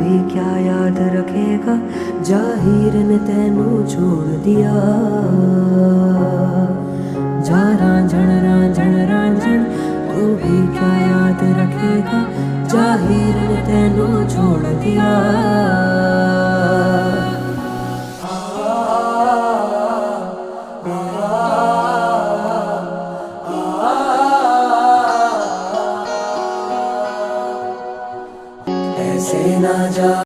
भी क्या याद रखेगा, जाहिर ने तेनू छोड़ दिया। जा रांझण रांझण रांझण, तू भी क्या याद रखेगा, जाहिर ने तेनू छोड़ दिया।